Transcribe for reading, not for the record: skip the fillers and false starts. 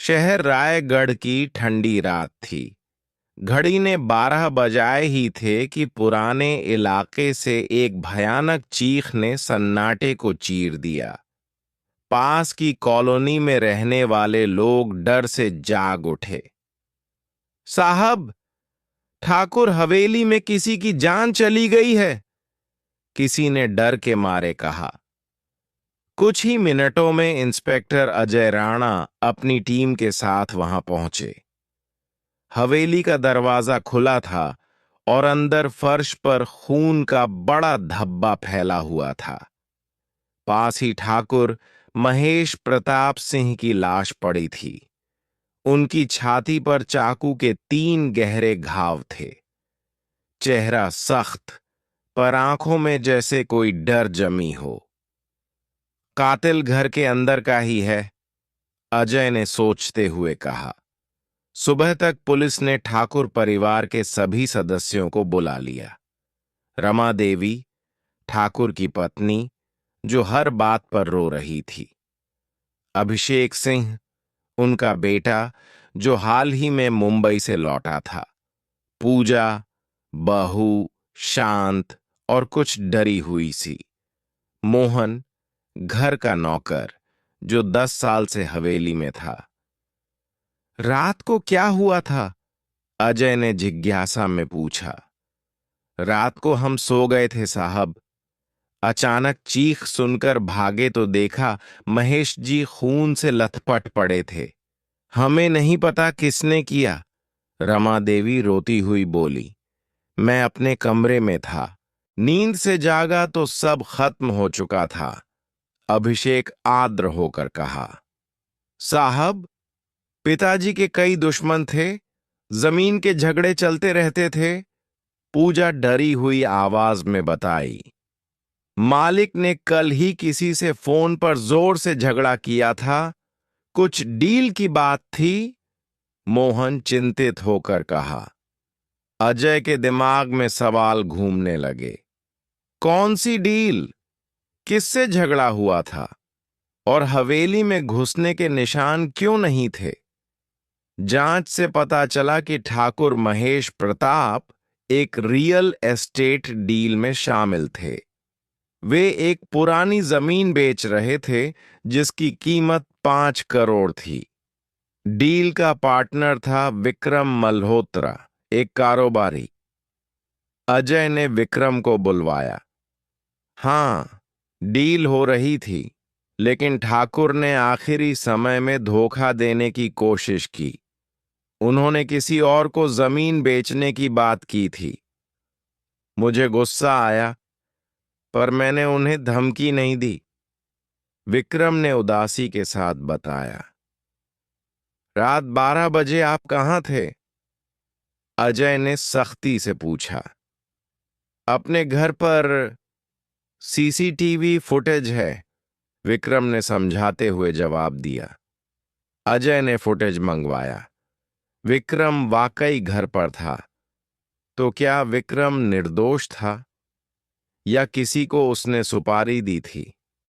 शहर रायगढ़ की ठंडी रात थी। घड़ी ने 12 बजाए ही थे कि पुराने इलाके से एक भयानक चीख ने सन्नाटे को चीर दिया। पास की कॉलोनी में रहने वाले लोग डर से जाग उठे। साहब, ठाकुर हवेली में किसी की जान चली गई है, किसी ने डर के मारे कहा। कुछ ही मिनटों में इंस्पेक्टर अजय राणा अपनी टीम के साथ वहां पहुंचे। हवेली का दरवाजा खुला था और अंदर फर्श पर खून का बड़ा धब्बा फैला हुआ था। पास ही ठाकुर महेश प्रताप सिंह की लाश पड़ी थी। उनकी छाती पर चाकू के 3 गहरे घाव थे। चेहरा सख्त, पर आंखों में जैसे कोई डर जमी हो। कातिल घर के अंदर का ही है, अजय ने सोचते हुए कहा। सुबह तक पुलिस ने ठाकुर परिवार के सभी सदस्यों को बुला लिया। रमा देवी, ठाकुर की पत्नी, जो हर बात पर रो रही थी। अभिषेक सिंह, उनका बेटा, जो हाल ही में मुंबई से लौटा था। पूजा, बहू, शांत और कुछ डरी हुई सी। मोहन, घर का नौकर, जो 10 साल से हवेली में था। रात को क्या हुआ था? अजय ने जिज्ञासा में पूछा। रात को हम सो गए थे साहब। अचानक चीख सुनकर भागे तो देखा महेश जी खून से लथपथ पड़े थे। हमें नहीं पता किसने किया, रमा देवी रोती हुई बोली। मैं अपने कमरे में था। नींद से जागा तो सब खत्म हो चुका था, अभिषेक आर्द्र होकर कहा। साहब, पिताजी के कई दुश्मन थे, जमीन के झगड़े चलते रहते थे, पूजा डरी हुई आवाज में बताई। मालिक ने कल ही किसी से फोन पर जोर से झगड़ा किया था, कुछ डील की बात थी, मोहन चिंतित होकर कहा। अजय के दिमाग में सवाल घूमने लगे। कौन सी डील? किससे झगड़ा हुआ था? और हवेली में घुसने के निशान क्यों नहीं थे? जांच से पता चला कि ठाकुर महेश प्रताप एक रियल एस्टेट डील में शामिल थे। वे एक पुरानी जमीन बेच रहे थे जिसकी कीमत 5 करोड़ थी। डील का पार्टनर था विक्रम मल्होत्रा, एक कारोबारी। अजय ने विक्रम को बुलवाया। हां, डील हो रही थी, लेकिन ठाकुर ने आखिरी समय में धोखा देने की कोशिश की। उन्होंने किसी और को जमीन बेचने की बात की थी। मुझे गुस्सा आया, पर मैंने उन्हें धमकी नहीं दी, विक्रम ने उदासी के साथ बताया। रात 12 बजे आप कहां थे? अजय ने सख्ती से पूछा। अपने घर पर सीसीटीवी फुटेज है, विक्रम ने समझाते हुए जवाब दिया। अजय ने फुटेज मंगवाया। विक्रम वाकई घर पर था। तो क्या विक्रम निर्दोष था, या किसी को उसने सुपारी दी थी?